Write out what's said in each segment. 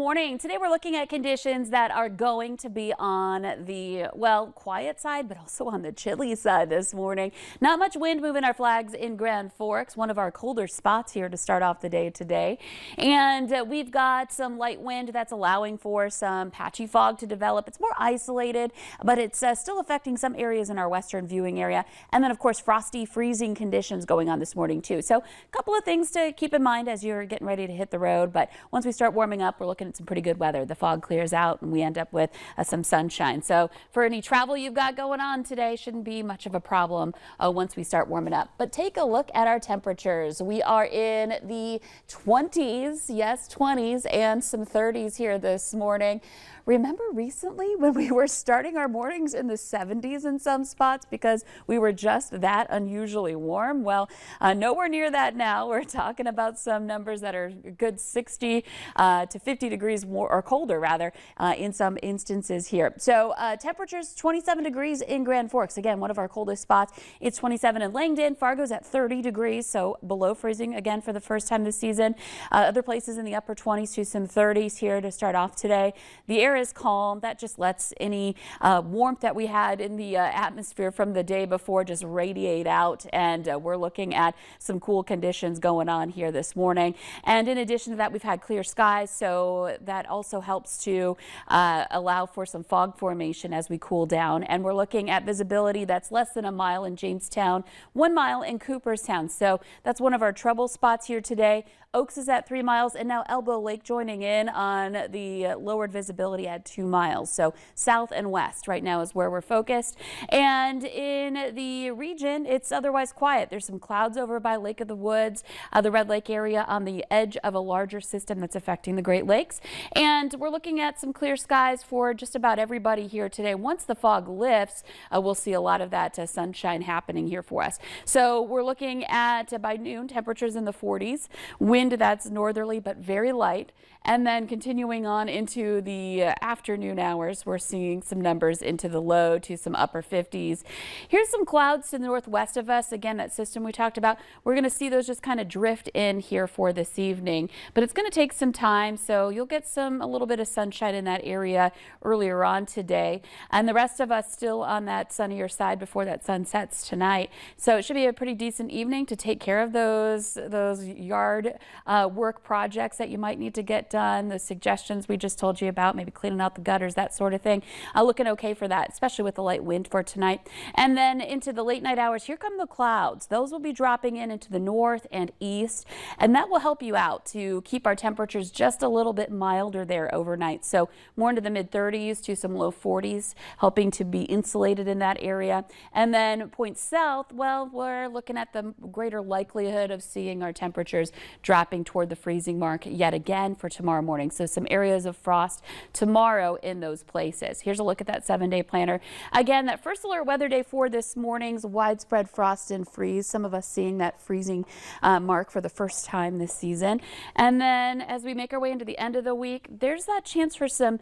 morning. Today we're looking at conditions that are going to be on the, well, quiet side, but also on the chilly side this morning. Not much wind moving our flags in Grand Forks, one of our colder spots here to start off the day today. And we've got some light wind that's allowing for some patchy fog to develop. It's more isolated, but it's still affecting some areas in our western viewing area. And then, of course, frosty, freezing conditions going on this morning, too. So a couple of things to keep in mind as you're getting ready to hit the road. But once we start warming up, we're looking at some pretty good weather. The fog clears out and we end up with some sunshine. So for any travel you've got going on today, shouldn't be much of a problem once we start warming up. But take a look at our temperatures. We are in the 20s, yes, 20s and some 30s here this morning. Remember recently when we were starting our mornings in the 70s in some spots because we were just that unusually warm? Well, nowhere near that now. We're talking about some numbers that are a good 60 to 50 degrees more, or colder rather, in some instances here. So temperatures 27 degrees in Grand Forks. Again, one of our coldest spots. It's 27 in Langdon. Fargo's at 30 degrees, so below freezing again for the first time this season. Other places in the upper 20s to some 30s here to start off today. The air is calm. That just lets any warmth that we had in the atmosphere from the day before just radiate out, and we're looking at some cool conditions going on here this morning. And in addition to that, we've had clear skies, so that also helps to allow for some fog formation as we cool down. And we're looking at visibility that's less than a mile in Jamestown, 1 mile in Cooperstown. So that's one of our trouble spots here today. Oaks is at 3 miles, and now Elbow Lake joining in on the lowered visibility at 2 miles. So south and west right now is where we're focused. And in the region, it's otherwise quiet. There's some clouds over by Lake of the Woods, the Red Lake area on the edge of a larger system that's affecting the Great Lakes. And we're looking at some clear skies for just about everybody here today. Once the fog lifts, we'll see a lot of that sunshine happening here for us. So we're looking at by noon temperatures in the 40s. Wind that's northerly but very light, and then continuing on into the afternoon hours, we're seeing some numbers into the low to some upper 50s. Here's some clouds to the northwest of us. Again, that system we talked about, we're going to see those just kind of drift in here for this evening, but it's going to take some time, so you'll get a little bit of sunshine in that area earlier on today, and the rest of us still on that sunnier side before that sun sets tonight. So it should be a pretty decent evening to take care of those yard work projects that you might need to get done, the suggestions we just told you about, maybe cleaning out the gutters, that sort of thing. Looking okay for that, especially with the light wind for tonight. And then into the late night hours, here come the clouds. Those will be dropping in into the north and east, and that will help you out to keep our temperatures just a little bit milder there overnight. So more into the mid 30s to some low 40s, helping to be insulated in that area. And then points south, well, we're looking at the greater likelihood of seeing our temperatures dropping toward the freezing mark yet again for tomorrow morning. So some areas of frost tomorrow in those places. Here's a look at that 7-day planner. Again, that first alert weather day for this morning's widespread frost and freeze. Some of us seeing that freezing mark for the first time this season. And then as we make our way into the end of the week, there's that chance for some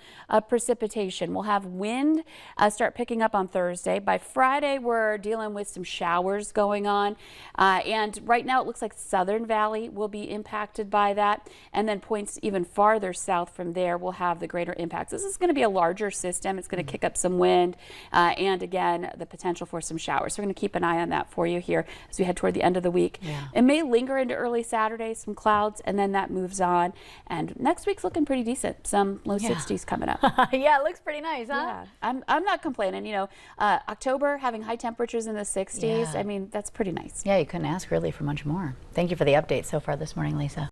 precipitation. We'll have wind start picking up on Thursday. By Friday, we're dealing with some showers going on. And right now it looks like Southern Valley will be impacted by that, and then points even farther south from there will have the greater impacts. This is going to be a larger system. It's going to kick up some wind and again the potential for some showers. So we're going to keep an eye on that for you here as we head toward the end of the week. Yeah. It may linger into early Saturday, some clouds, and then that moves on, and next week's looking pretty decent. Some low 60s coming up. Yeah, it looks pretty nice, huh? Yeah, I'm not complaining. You know, October having high temperatures in the 60s, I mean, that's pretty nice. Yeah, you couldn't ask really for much more. Thank you for the update so far this morning, Lisa.